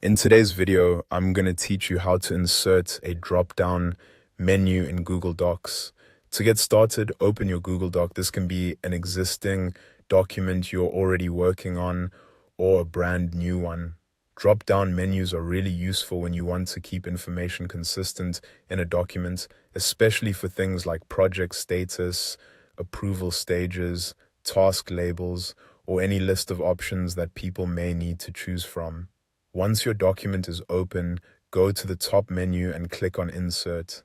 In today's video, I'm going to teach you how to insert a drop-down menu in Google Docs. To get started, open your Google Doc. This can be an existing document you're already working on or a brand new one. Drop-down menus are really useful when you want to keep information consistent in a document, especially for things like project status, approval stages, task labels, or any list of options that people may need to choose from. Once your document is open, go to the top menu and click on Insert.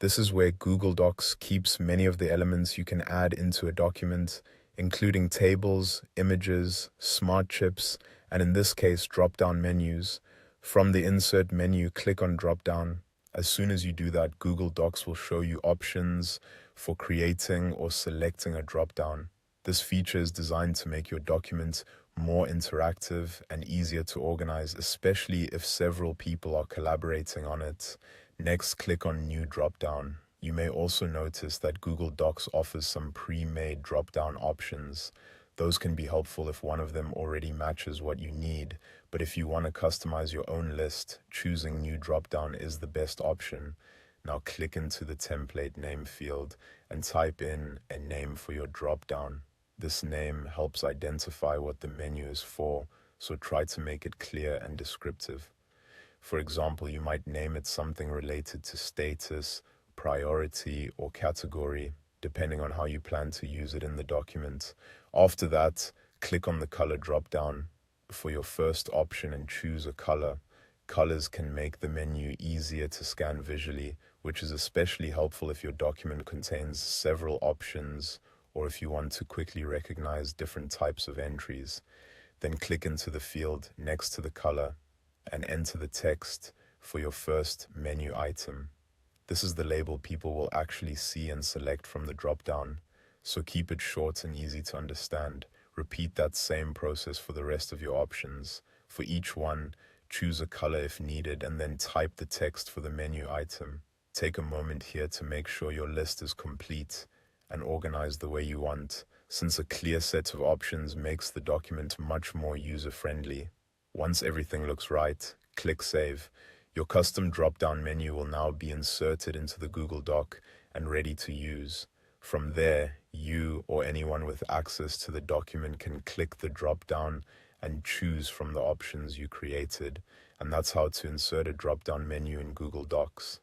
This is where Google Docs keeps many of the elements you can add into a document, including tables, images, smart chips, and in this case, drop-down menus. From the Insert menu, click on Drop-down. As soon as you do that, Google Docs will show you options for creating or selecting a drop-down. This feature is designed to make your document more interactive and easier to organize, especially if several people are collaborating on it. Next, click on New Dropdown. You may also notice that Google Docs offers some pre-made drop-down options. Those can be helpful if one of them already matches what you need, but if you want to customize your own list, choosing New Dropdown is the best option. Now click into the template name field and type in a name for your dropdown. This name helps identify what the menu is for, so try to make it clear and descriptive. For example, you might name it something related to status, priority, or category, depending on how you plan to use it in the document. After that, click on the color drop-down for your first option and choose a color. Colors can make the menu easier to scan visually, which is especially helpful if your document contains several options or if you want to quickly recognize different types of entries. Then click into the field next to the color and enter the text for your first menu item. This is the label people will actually see and select from the drop-down, so keep it short and easy to understand. Repeat that same process for the rest of your options. For each one, choose a color if needed and then type the text for the menu item. Take a moment here to make sure your list is complete and organized the way you want, since a clear set of options makes the document much more user-friendly. Once everything looks right, click Save. Your custom drop-down menu will now be inserted into the Google Doc and ready to use. From there, you or anyone with access to the document can click the drop-down and choose from the options you created. And that's how to insert a drop-down menu in Google Docs.